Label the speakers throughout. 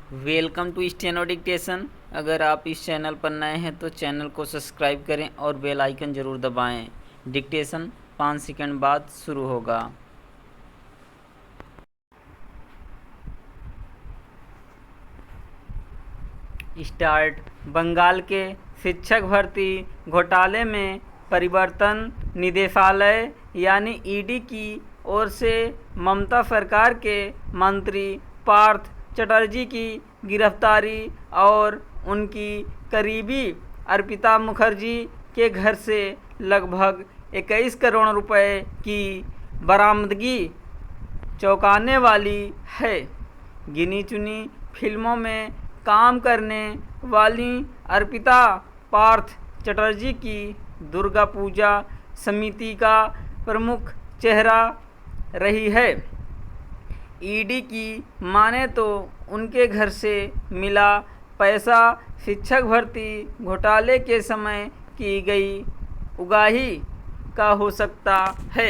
Speaker 1: Welcome to steno dictation. अगर आप इस चैनल पर नए हैं तो चैनल को सब्सक्राइब करें और बेल आइकन ज़रूर दबाएं। डिक्टेशन 5 सेकंड बाद शुरू होगा। स्टार्ट। बंगाल के शिक्षक भर्ती घोटाले में परिवर्तन निदेशालय यानी ईडी की ओर से ममता सरकार के मंत्री पार्थ चटर्जी की गिरफ्तारी और उनकी करीबी अर्पिता मुखर्जी के घर से लगभग 21 करोड़ रुपए की बरामदगी चौंकाने वाली है। गिनी चुनी फिल्मों में काम करने वाली अर्पिता पार्थ चटर्जी की दुर्गा पूजा समिति का प्रमुख चेहरा रही है। ईडी की माने तो उनके घर से मिला पैसा शिक्षक भर्ती घोटाले के समय की गई उगाही का हो सकता है।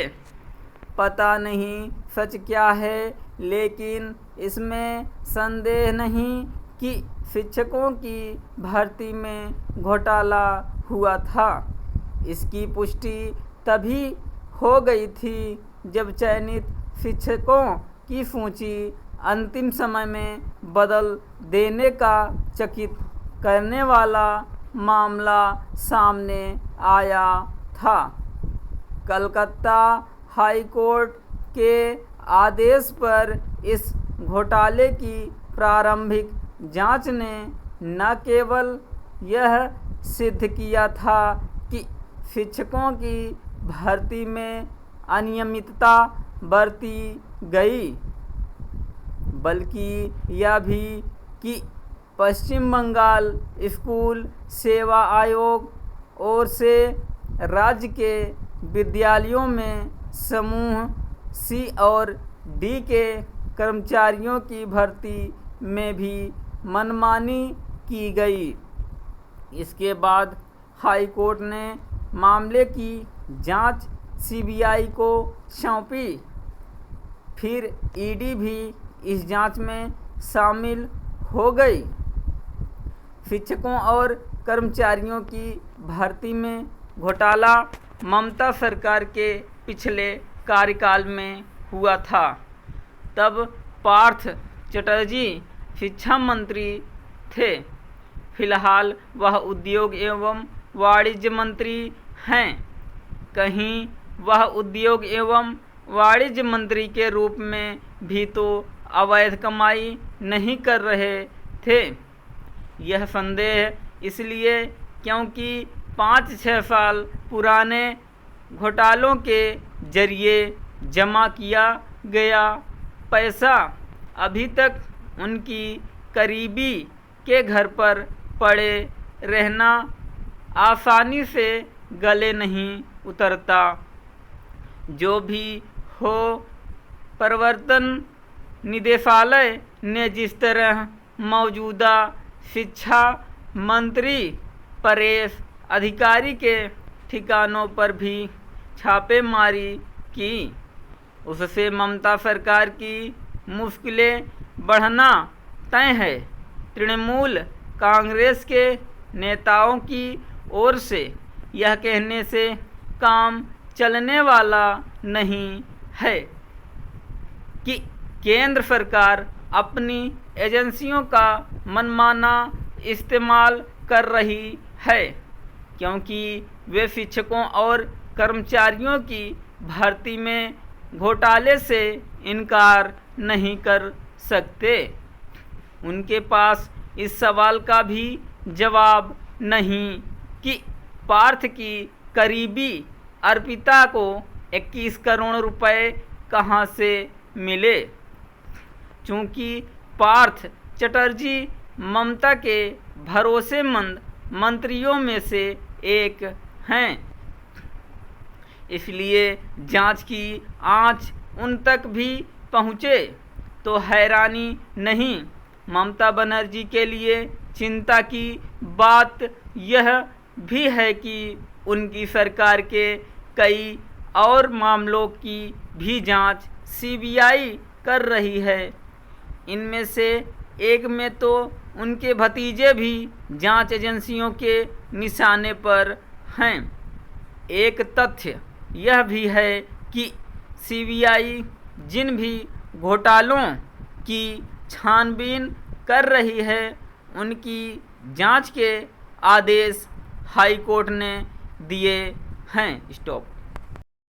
Speaker 1: पता नहीं सच क्या है, लेकिन इसमें संदेह नहीं कि शिक्षकों की भर्ती में घोटाला हुआ था। इसकी पुष्टि तभी हो गई थी जब चयनित शिक्षकों की सूची अंतिम समय में बदल देने का चकित करने वाला मामला सामने आया था। कलकत्ता हाई कोर्ट के आदेश पर इस घोटाले की प्रारंभिक जांच ने न केवल यह सिद्ध किया था कि शिक्षकों की भर्ती में अनियमितता बरती गई, बल्कि यह भी कि पश्चिम बंगाल स्कूल सेवा आयोग ओर से राज्य के विद्यालयों में समूह सी और डी के कर्मचारियों की भर्ती में भी मनमानी की गई। इसके बाद हाई कोर्ट ने मामले की जांच सीबीआई को सौंपी। फिर ईडी भी इस जांच में शामिल हो गई। शिक्षकों और कर्मचारियों की भर्ती में घोटाला ममता सरकार के पिछले कार्यकाल में हुआ था। तब पार्थ चटर्जी शिक्षा मंत्री थे। फिलहाल वह उद्योग एवं वाणिज्य मंत्री हैं। कहीं वह उद्योग एवं वाणिज्य मंत्री के रूप में भी तो अवैध कमाई नहीं कर रहे थे। यह संदेह इसलिए क्योंकि 5-6 साल पुराने घोटालों के जरिए जमा किया गया पैसा अभी तक उनकी करीबी के घर पर पड़े रहना आसानी से गले नहीं उतरता। जो भी हो, प्रवर्तन निदेशालय ने जिस तरह मौजूदा शिक्षा मंत्री परेश अधिकारी के ठिकानों पर भी छापेमारी की, उससे ममता सरकार की मुश्किलें बढ़ना तय है। तृणमूल कांग्रेस के नेताओं की ओर से यह कहने से काम चलने वाला नहीं है कि केंद्र सरकार अपनी एजेंसियों का मनमाना इस्तेमाल कर रही है, क्योंकि वे शिक्षकों और कर्मचारियों की भर्ती में घोटाले से इनकार नहीं कर सकते। उनके पास इस सवाल का भी जवाब नहीं कि पार्थ की करीबी अर्पिता को 21 करोड़ रुपए कहां से मिले। चूँकि पार्थ चटर्जी ममता के भरोसेमंद मंत्रियों में से एक हैं, इसलिए जांच की आंच उन तक भी पहुँचे तो हैरानी नहीं। ममता बनर्जी के लिए चिंता की बात यह भी है कि उनकी सरकार के कई और मामलों की भी जांच सीबीआई कर रही है। इनमें से एक में तो उनके भतीजे भी जांच एजेंसियों के निशाने पर हैं। एक तथ्य यह भी है कि सीबीआई जिन भी घोटालों की छानबीन कर रही है उनकी जांच के आदेश हाई कोर्ट ने दिए हैं। स्टॉप।